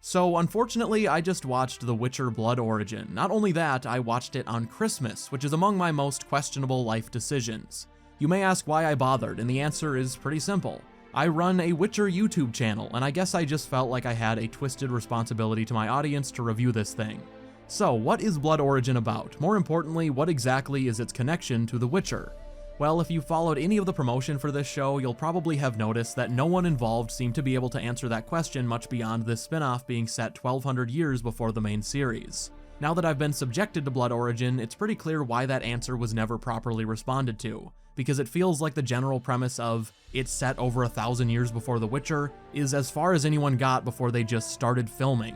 So unfortunately, I just watched The Witcher Blood Origin. Not only that, I watched it on Christmas, which is among my most questionable life decisions. You may ask why I bothered, and the answer is pretty simple. I run a Witcher YouTube channel, and I guess I just felt like I had a twisted responsibility to my audience to review this thing. So, what is Blood Origin about? More importantly, what exactly is its connection to The Witcher? Well, if you followed any of the promotion for this show, you'll probably have noticed that no one involved seemed to be able to answer that question much beyond this spin-off being set 1200 years before the main series. Now that I've been subjected to Blood Origin, it's pretty clear why that answer was never properly responded to, because it feels like the general premise of it's set over 1,000 years before The Witcher is as far as anyone got before they just started filming.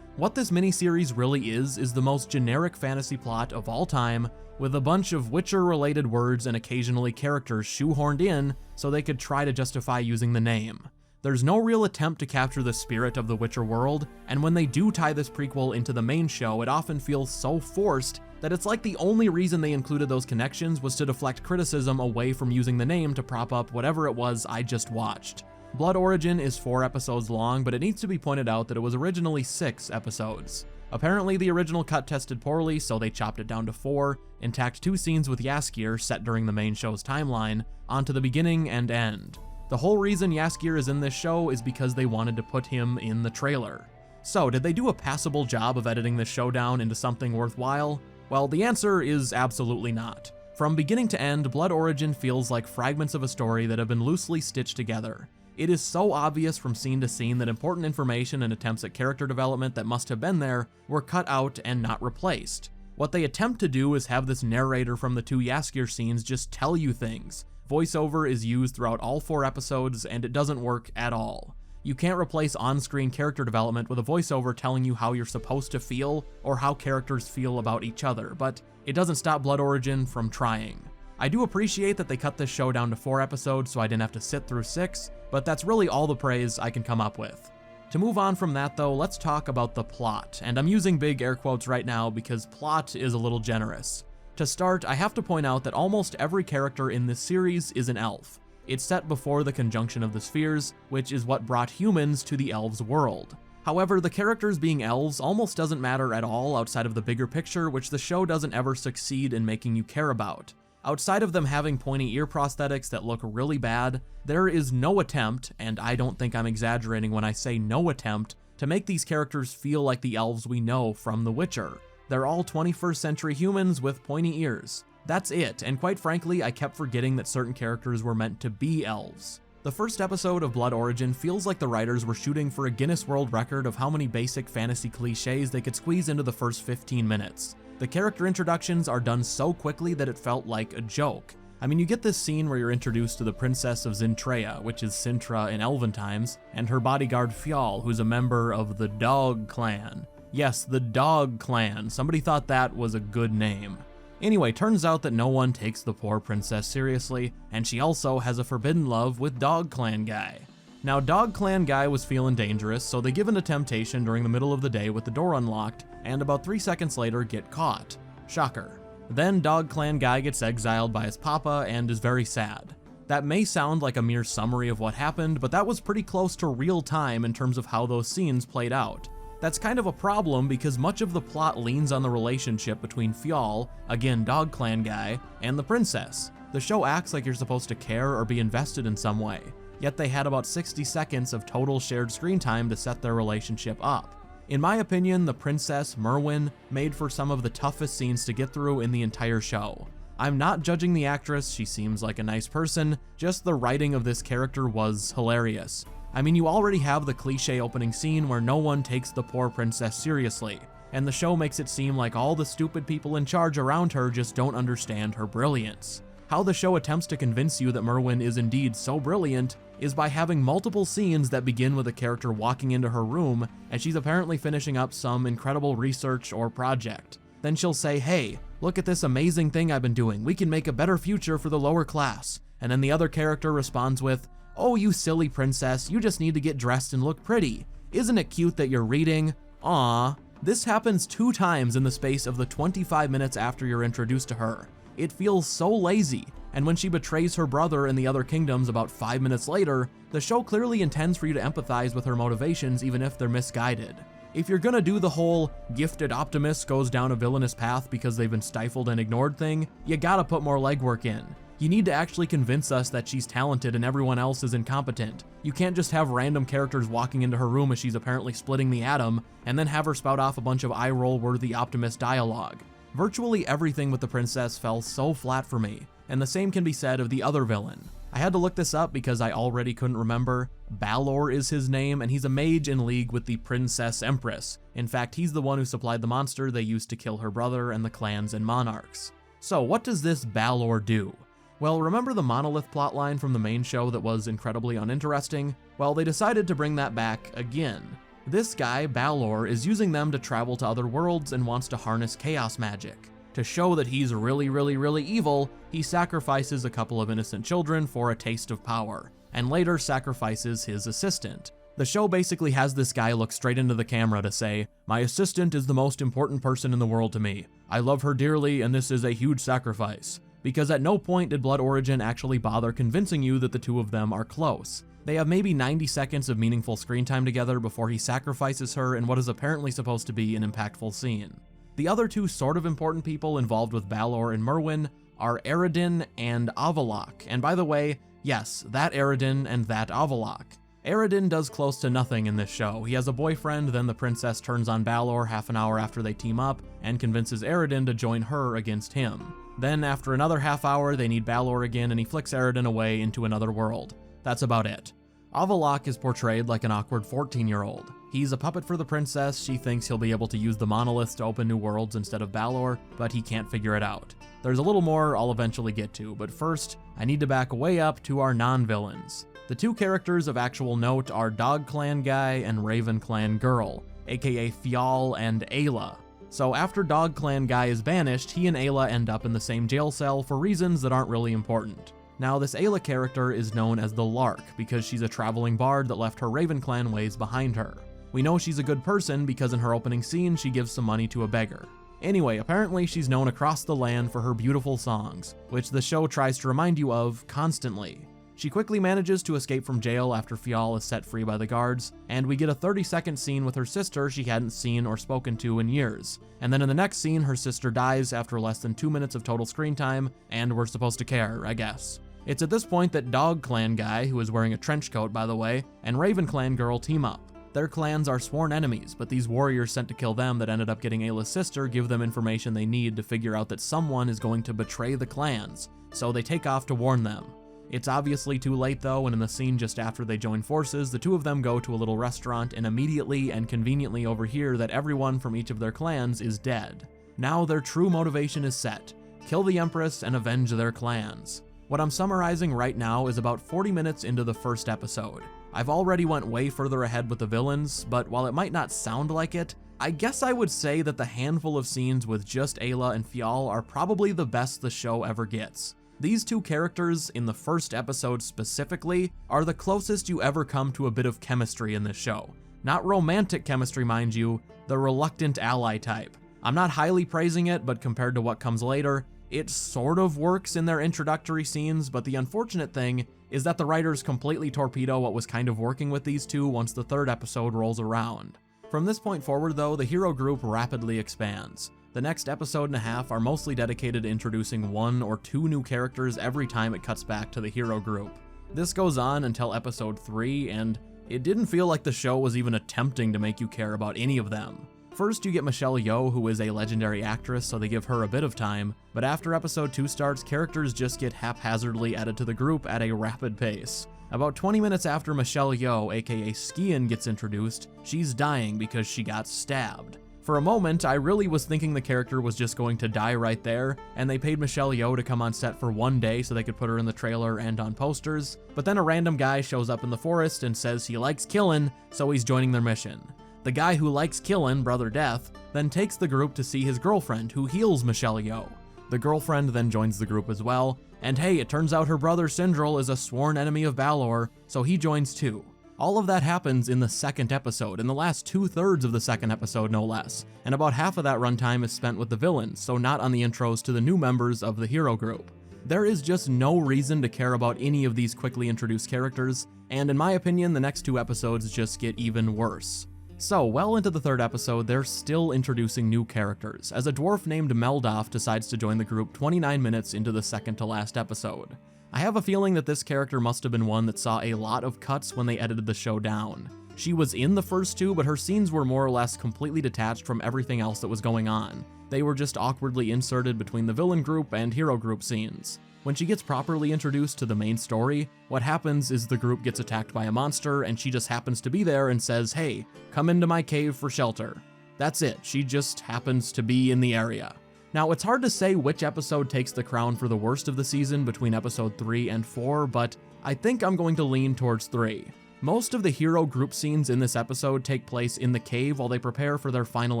What this miniseries really is the most generic fantasy plot of all time, with a bunch of Witcher-related words and occasionally characters shoehorned in so they could try to justify using the name. There's no real attempt to capture the spirit of the Witcher world, and when they do tie this prequel into the main show, it often feels so forced that it's like the only reason they included those connections was to deflect criticism away from using the name to prop up whatever it was I just watched. Blood Origin is 4 episodes long, but it needs to be pointed out that it was originally 6 episodes. Apparently the original cut tested poorly, so they chopped it down to 4, and tacked 2 scenes with Jaskier set during the main show's timeline onto the beginning and end. The whole reason Jaskier is in this show is because they wanted to put him in the trailer. So, did they do a passable job of editing this show down into something worthwhile? Well, the answer is absolutely not. From beginning to end, Blood Origin feels like fragments of a story that have been loosely stitched together. It is so obvious from scene to scene that important information and attempts at character development that must have been there were cut out and not replaced. What they attempt to do is have this narrator from the 2 Jaskier scenes just tell you things. Voiceover is used throughout all 4 episodes, and it doesn't work at all. You can't replace on-screen character development with a voiceover telling you how you're supposed to feel or how characters feel about each other, but it doesn't stop Blood Origin from trying. I do appreciate that they cut this show down to 4 episodes so I didn't have to sit through 6, but that's really all the praise I can come up with. To move on from that though, let's talk about the plot, and I'm using big air quotes right now because plot is a little generous. To start, I have to point out that almost every character in this series is an elf. It's set before the conjunction of the spheres, which is what brought humans to the elves' world. However, the characters being elves almost doesn't matter at all outside of the bigger picture, which the show doesn't ever succeed in making you care about. Outside of them having pointy ear prosthetics that look really bad, there is no attempt, and I don't think I'm exaggerating when I say no attempt, to make these characters feel like the elves we know from The Witcher. They're all 21st century humans with pointy ears. That's it, and quite frankly, I kept forgetting that certain characters were meant to be elves. The first episode of Blood Origin feels like the writers were shooting for a Guinness World Record of how many basic fantasy cliches they could squeeze into the first 15 minutes. The character introductions are done so quickly that it felt like a joke. I mean, you get this scene where you're introduced to the Princess of Zintrea, which is Sintra in Elven times, and her bodyguard Fjoll, who's a member of the Dog Clan. Yes, the Dog Clan. Somebody thought that was a good name. Anyway, turns out that no one takes the poor princess seriously, and she also has a forbidden love with Dog Clan Guy. Now, Dog Clan Guy was feeling dangerous, so they give in to temptation during the middle of the day with the door unlocked, and about 3 seconds later get caught. Shocker. Then Dog Clan Guy gets exiled by his papa and is very sad. That may sound like a mere summary of what happened, but that was pretty close to real time in terms of how those scenes played out. That's kind of a problem because much of the plot leans on the relationship between Fjoll, again Dog Clan Guy, and the princess. The show acts like you're supposed to care or be invested in some way, yet they had about 60 seconds of total shared screen time to set their relationship up. In my opinion, the princess, Merwin, made for some of the toughest scenes to get through in the entire show. I'm not judging the actress, she seems like a nice person, just the writing of this character was hilarious. I mean, you already have the cliche opening scene where no one takes the poor princess seriously, and the show makes it seem like all the stupid people in charge around her just don't understand her brilliance. How the show attempts to convince you that Merwin is indeed so brilliant is by having multiple scenes that begin with a character walking into her room and she's apparently finishing up some incredible research or project. Then she'll say, "Hey, look at this amazing thing I've been doing, we can make a better future for the lower class." And then the other character responds with, "Oh, you silly princess, you just need to get dressed and look pretty. Isn't it cute that you're reading? Aww." This happens 2 times in the space of the 25 minutes after you're introduced to her. It feels so lazy, and when she betrays her brother in the other kingdoms about 5 minutes later, the show clearly intends for you to empathize with her motivations even if they're misguided. If you're gonna do the whole gifted optimist goes down a villainous path because they've been stifled and ignored thing, you gotta put more legwork in. You need to actually convince us that she's talented and everyone else is incompetent. You can't just have random characters walking into her room as she's apparently splitting the atom, and then have her spout off a bunch of eye-roll worthy optimist dialogue. Virtually everything with the princess fell so flat for me, and the same can be said of the other villain. I had to look this up because I already couldn't remember. Balor is his name, and he's a mage in league with the Princess Empress. In fact, he's the one who supplied the monster they used to kill her brother and the clans and monarchs. So what does this Balor do? Well, remember the monolith plotline from the main show that was incredibly uninteresting? Well, they decided to bring that back again. This guy, Balor, is using them to travel to other worlds and wants to harness chaos magic. To show that he's really evil, he sacrifices a couple of innocent children for a taste of power, and later sacrifices his assistant. The show basically has this guy look straight into the camera to say, "My assistant is the most important person in the world to me. I love her dearly, and this is a huge sacrifice." Because at no point did Blood Origin actually bother convincing you that the two of them are close. They have maybe 90 seconds of meaningful screen time together before he sacrifices her in what is apparently supposed to be an impactful scene. The other two sort of important people involved with Balor and Merwin are Eredin and Avallac'h, and by the way, yes, that Eredin and that Avallac'h. Eredin does close to nothing in this show. He has a boyfriend, then the princess turns on Balor half an hour after they team up, and convinces Eredin to join her against him. Then, after another half hour, they need Balor again, and he flicks Eredin away into another world. That's about it. Avallac'h is portrayed like an awkward 14-year-old. He's a puppet for the princess. She thinks he'll be able to use the monoliths to open new worlds instead of Balor, but he can't figure it out. There's a little more I'll eventually get to, but first, I need to back way up to our non-villains. The two characters of actual note are Dog Clan Guy and Raven Clan Girl, aka Yeoh and Éile. So after Dog Clan Guy is banished, he and Éile end up in the same jail cell for reasons that aren't really important. Now, this Éile character is known as the Lark because she's a traveling bard that left her Raven Clan ways behind her. We know she's a good person because in her opening scene she gives some money to a beggar. Anyway, apparently she's known across the land for her beautiful songs, which the show tries to remind you of constantly. She quickly manages to escape from jail after Yeoh is set free by the guards, and we get a 30-second scene with her sister she hadn't seen or spoken to in years. And then in the next scene, her sister dies after less than 2 minutes of total screen time, and we're supposed to care, I guess. It's at this point that Dog Clan Guy, who is wearing a trench coat by the way, and Raven Clan Girl team up. Their clans are sworn enemies, but these warriors sent to kill them that ended up getting Éile's sister give them information they need to figure out that someone is going to betray the clans, so they take off to warn them. It's obviously too late though, and in the scene just after they join forces, the two of them go to a little restaurant and immediately and conveniently overhear that everyone from each of their clans is dead. Now their true motivation is set: kill the Empress and avenge their clans. What I'm summarizing right now is about 40 minutes into the first episode. I've already went way further ahead with the villains, but while it might not sound like it, I guess I would say that the handful of scenes with just Éile and Yeoh are probably the best the show ever gets. These two characters, in the first episode specifically, are the closest you ever come to a bit of chemistry in this show. Not romantic chemistry, mind you, the reluctant ally type. I'm not highly praising it, but compared to what comes later, it sort of works in their introductory scenes, but the unfortunate thing is that the writers completely torpedo what was kind of working with these two once the third episode rolls around. From this point forward though, the hero group rapidly expands. The next episode and a half are mostly dedicated to introducing 1 or 2 new characters every time it cuts back to the hero group. This goes on until episode 3, and it didn't feel like the show was even attempting to make you care about any of them. First, you get Michelle Yeoh, who is a legendary actress, so they give her a bit of time, but after episode 2 starts, characters just get haphazardly added to the group at a rapid pace. About 20 minutes after Michelle Yeoh, aka Skian, gets introduced, she's dying because she got stabbed. For a moment, I really was thinking the character was just going to die right there, and they paid Michelle Yeoh to come on set for 1 day so they could put her in the trailer and on posters, but then a random guy shows up in the forest and says he likes killin', so he's joining their mission. The guy who likes killin', Brother Death, then takes the group to see his girlfriend, who heals Michelle Yeoh. The girlfriend then joins the group as well, and hey, it turns out her brother Sindril is a sworn enemy of Balor, so he joins too. All of that happens in the second episode, in the last 2/3 of the second episode no less, and about half of that runtime is spent with the villains, so not on the intros to the new members of the hero group. There is just no reason to care about any of these quickly introduced characters, and in my opinion, the next 2 episodes just get even worse. So, well into the third episode, they're still introducing new characters, as a dwarf named Meldoff decides to join the group 29 minutes into the second to last episode. I have a feeling that this character must have been one that saw a lot of cuts when they edited the show down. She was in the first two, but her scenes were more or less completely detached from everything else that was going on. They were just awkwardly inserted between the villain group and hero group scenes. When she gets properly introduced to the main story, what happens is the group gets attacked by a monster and she just happens to be there and says, "Hey, come into my cave for shelter." That's it, she just happens to be in the area. Now, it's hard to say which episode takes the crown for the worst of the season between episode 3 and 4, but I think I'm going to lean towards 3. Most of the hero group scenes in this episode take place in the cave while they prepare for their final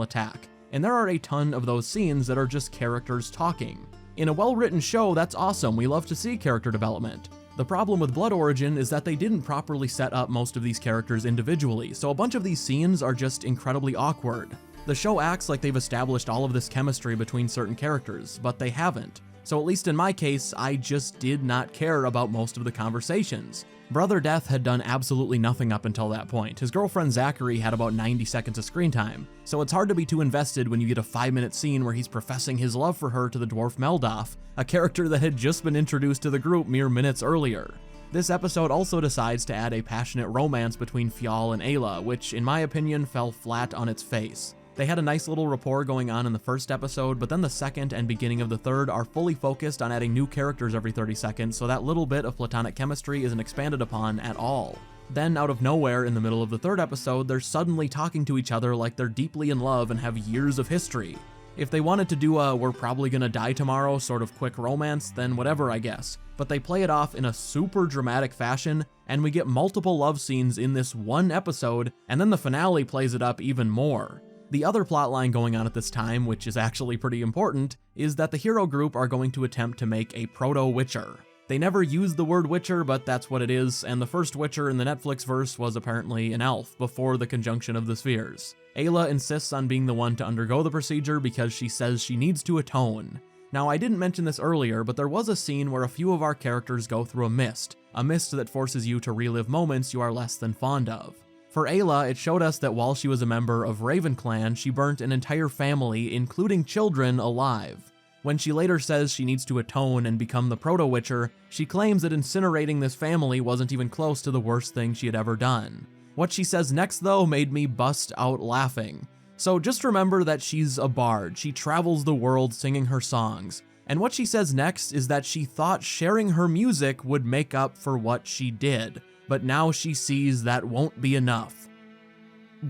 attack, and there are a ton of those scenes that are just characters talking. In a well-written show, that's awesome, we love to see character development. The problem with Blood Origin is that they didn't properly set up most of these characters individually, so a bunch of these scenes are just incredibly awkward. The show acts like they've established all of this chemistry between certain characters, but they haven't. So at least in my case, I just did not care about most of the conversations. Brother Death had done absolutely nothing up until that point. His girlfriend Zachary had about 90 seconds of screen time, so it's hard to be too invested when you get a 5-minute scene where he's professing his love for her to the dwarf Meldoff, a character that had just been introduced to the group mere minutes earlier. This episode also decides to add a passionate romance between Fionn and Éile, which in my opinion fell flat on its face. They had a nice little rapport going on in the first episode, but then the second and beginning of the third are fully focused on adding new characters every 30 seconds, so that little bit of platonic chemistry isn't expanded upon at all. Then, out of nowhere, in the middle of the third episode, they're suddenly talking to each other like they're deeply in love and have years of history. If they wanted to do a "we're probably gonna die tomorrow" sort of quick romance, then whatever, I guess. But they play it off in a super dramatic fashion, and we get multiple love scenes in this one episode, and then the finale plays it up even more. The other plotline going on at this time, which is actually pretty important, is that the hero group are going to attempt to make a proto-Witcher. They never use the word Witcher, but that's what it is, and the first Witcher in the Netflix verse was apparently an elf before the conjunction of the spheres. Éile insists on being the one to undergo the procedure because she says she needs to atone. Now, I didn't mention this earlier, but there was a scene where a few of our characters go through a mist that forces you to relive moments you are less than fond of. For Éile, it showed us that while she was a member of Raven Clan, she burnt an entire family, including children, alive. When she later says she needs to atone and become the Proto-Witcher, she claims that incinerating this family wasn't even close to the worst thing she had ever done. What she says next, though, made me bust out laughing. So just remember that she's a bard. She travels the world singing her songs. And what she says next is that she thought sharing her music would make up for what she did. But now she sees that won't be enough.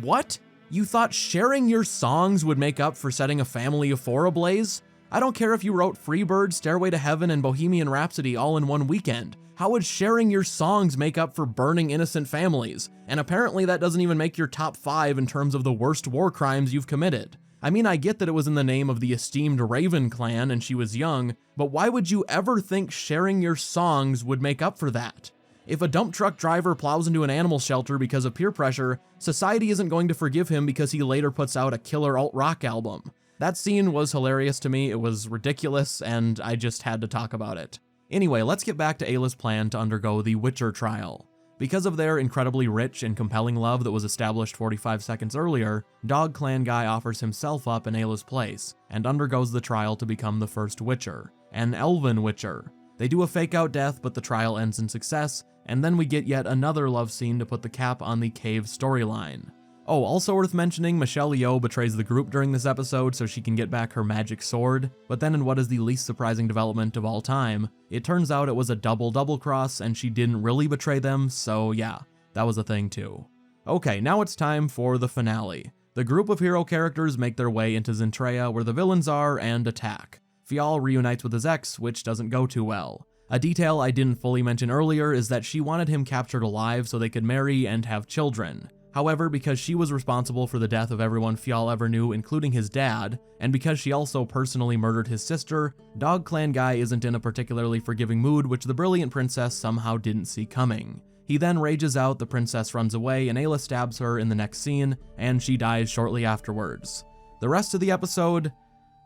What? You thought sharing your songs would make up for setting a family of four ablaze? I don't care if you wrote Freebird, Stairway to Heaven, and Bohemian Rhapsody all in one weekend. How would sharing your songs make up for burning innocent families? And apparently that doesn't even make your top 5 in terms of the worst war crimes you've committed. I mean, I get that it was in the name of the esteemed Raven clan and she was young, but why would you ever think sharing your songs would make up for that? If a dump truck driver plows into an animal shelter because of peer pressure, society isn't going to forgive him because he later puts out a killer alt-rock album. That scene was hilarious to me, it was ridiculous, and I just had to talk about it. Anyway, let's get back to Éile's plan to undergo the Witcher trial. Because of their incredibly rich and compelling love that was established 45 seconds earlier, Dog Clan Guy offers himself up in Éile's place, and undergoes the trial to become the first Witcher, an Elven Witcher. They do a fake-out death, but the trial ends in success, and then we get yet another love scene to put the cap on the cave storyline. Oh, also worth mentioning, Michelle Yeoh betrays the group during this episode so she can get back her magic sword, but then in what is the least surprising development of all time, it turns out it was a double cross and she didn't really betray them, so yeah, that was a thing too. Okay, now it's time for the finale. The group of hero characters make their way into Zentreia where the villains are and attack. Fionn reunites with his ex, which doesn't go too well. A detail I didn't fully mention earlier is that she wanted him captured alive so they could marry and have children. However, because she was responsible for the death of everyone Fionn ever knew, including his dad, and because she also personally murdered his sister, Dog Clan Guy isn't in a particularly forgiving mood, which the brilliant princess somehow didn't see coming. He then rages out, the princess runs away, and Éile stabs her in the next scene, and she dies shortly afterwards. The rest of the episode?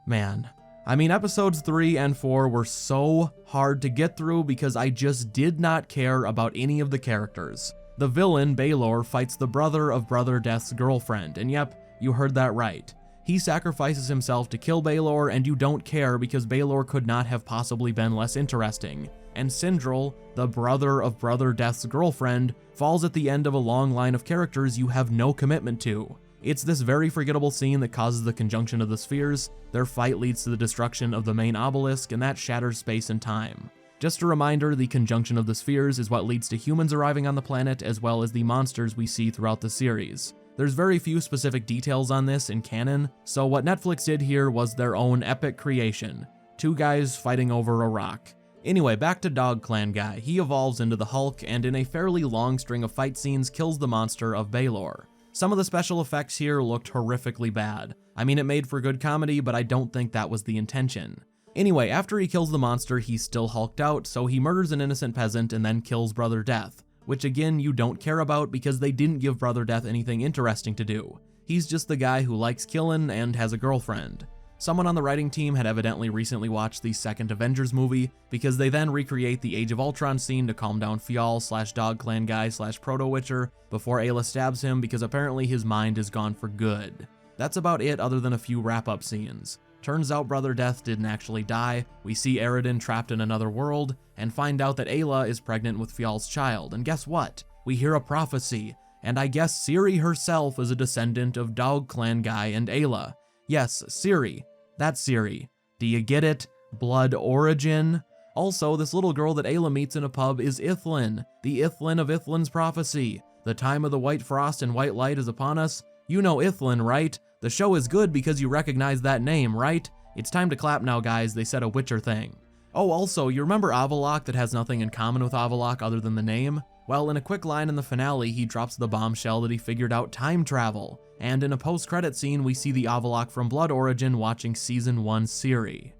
Man. I mean, episodes 3 and 4 were so hard to get through because I just did not care about any of the characters. The villain, Baelor, fights the brother of Brother Death's girlfriend, and yep, you heard that right. He sacrifices himself to kill Baelor, and you don't care because Baelor could not have possibly been less interesting. And Sindral, the brother of Brother Death's girlfriend, falls at the end of a long line of characters you have no commitment to. It's this very forgettable scene that causes the conjunction of the spheres, their fight leads to the destruction of the main obelisk, and that shatters space and time. Just a reminder, the conjunction of the spheres is what leads to humans arriving on the planet as well as the monsters we see throughout the series. There's very few specific details on this in canon, so what Netflix did here was their own epic creation. Two guys fighting over a rock. Anyway, back to Dog Clan Guy. He evolves into the Hulk and in a fairly long string of fight scenes kills the monster of Baelor. Some of the special effects here looked horrifically bad. I mean, it made for good comedy, but I don't think that was the intention. Anyway, after he kills the monster, he's still hulked out, so he murders an innocent peasant and then kills Brother Death, which again, you don't care about because they didn't give Brother Death anything interesting to do. He's just the guy who likes killing and has a girlfriend. Someone on the writing team had evidently recently watched the second Avengers movie, because they then recreate the Age of Ultron scene to calm down Fiyal / Dog Clan Guy / Proto Witcher before Éile stabs him because apparently his mind is gone for good. That's about it other than a few wrap-up scenes. Turns out Brother Death didn't actually die, we see Eredin trapped in another world, and find out that Éile is pregnant with Fiyal's child, and guess what? We hear a prophecy, and I guess Ciri herself is a descendant of Dog Clan Guy and Éile. Yes, Ciri. That's Ciri. Do you get it? Blood origin? Also, this little girl that Éile meets in a pub is Ithlin, the Ithlin of Ithlin's prophecy. The time of the white frost and white light is upon us. You know Ithlin, right? The show is good because you recognize that name, right? It's time to clap now, guys. They said a Witcher thing. Oh, also, you remember Avallac'h that has nothing in common with Avallac'h other than the name? Well, in a quick line in the finale, he drops the bombshell that he figured out time travel. And in a post-credit scene, we see the Avallac'h from Blood Origin watching Season 1 Ciri.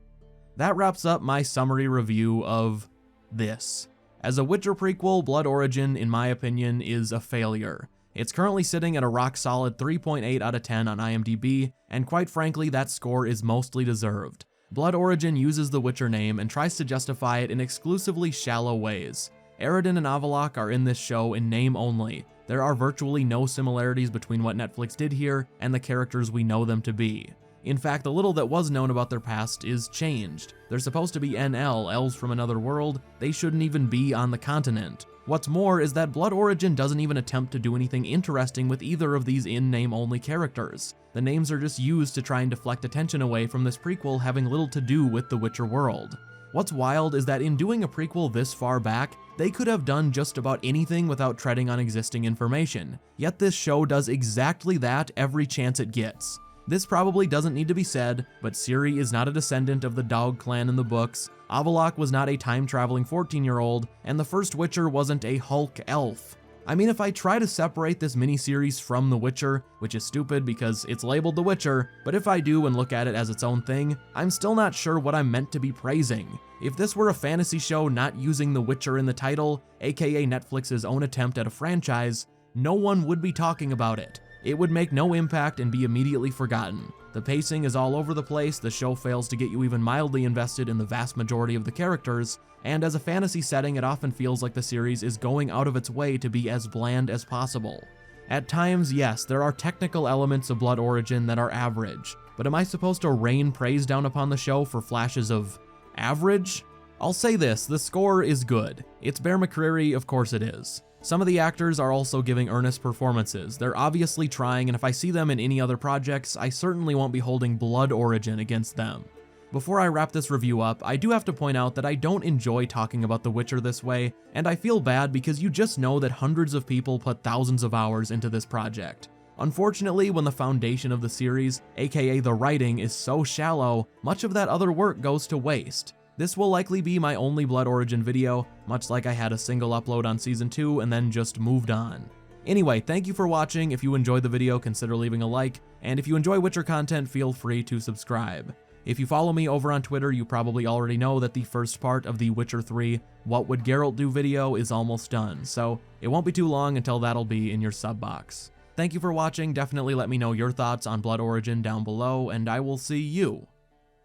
That wraps up my summary review of this. As a Witcher prequel, Blood Origin, in my opinion, is a failure. It's currently sitting at a rock-solid 3.8 out of 10 on IMDb, and quite frankly, that score is mostly deserved. Blood Origin uses the Witcher name and tries to justify it in exclusively shallow ways. Eredin and Avallac'h are in this show in name only. There are virtually no similarities between what Netflix did here and the characters we know them to be. In fact, the little that was known about their past is changed. They're supposed to be NL, elves from another world. They shouldn't even be on the continent. What's more is that Blood Origin doesn't even attempt to do anything interesting with either of these in-name only characters. The names are just used to try and deflect attention away from this prequel having little to do with the Witcher world. What's wild is that in doing a prequel this far back, they could have done just about anything without treading on existing information. Yet this show does exactly that every chance it gets. This probably doesn't need to be said, but Ciri is not a descendant of the Dog clan in the books, Avallac'h was not a time-traveling 14-year-old, and the first Witcher wasn't a Hulk elf. I mean, if I try to separate this miniseries from The Witcher, which is stupid because it's labeled The Witcher, but if I do and look at it as its own thing, I'm still not sure what I'm meant to be praising. If this were a fantasy show not using The Witcher in the title, aka Netflix's own attempt at a franchise, no one would be talking about it. It would make no impact and be immediately forgotten. The pacing is all over the place, the show fails to get you even mildly invested in the vast majority of the characters, and as a fantasy setting, it often feels like the series is going out of its way to be as bland as possible. At times, yes, there are technical elements of Blood Origin that are average, but am I supposed to rain praise down upon the show for flashes of average? I'll say this, the score is good. It's Bear McCreary, of course it is. Some of the actors are also giving earnest performances. They're obviously trying, and if I see them in any other projects, I certainly won't be holding Blood Origin against them. Before I wrap this review up, I do have to point out that I don't enjoy talking about The Witcher this way, and I feel bad because you just know that hundreds of people put thousands of hours into this project. Unfortunately, when the foundation of the series, aka the writing, is so shallow, much of that other work goes to waste. This will likely be my only Blood Origin video, much like I had a single upload on Season 2 and then just moved on. Anyway, thank you for watching. If you enjoyed the video, consider leaving a like, and if you enjoy Witcher content, feel free to subscribe. If you follow me over on Twitter, you probably already know that the first part of the Witcher 3 What Would Geralt Do video is almost done, so it won't be too long until that'll be in your sub box. Thank you for watching, definitely let me know your thoughts on Blood Origin down below, and I will see you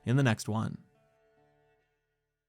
in the next one.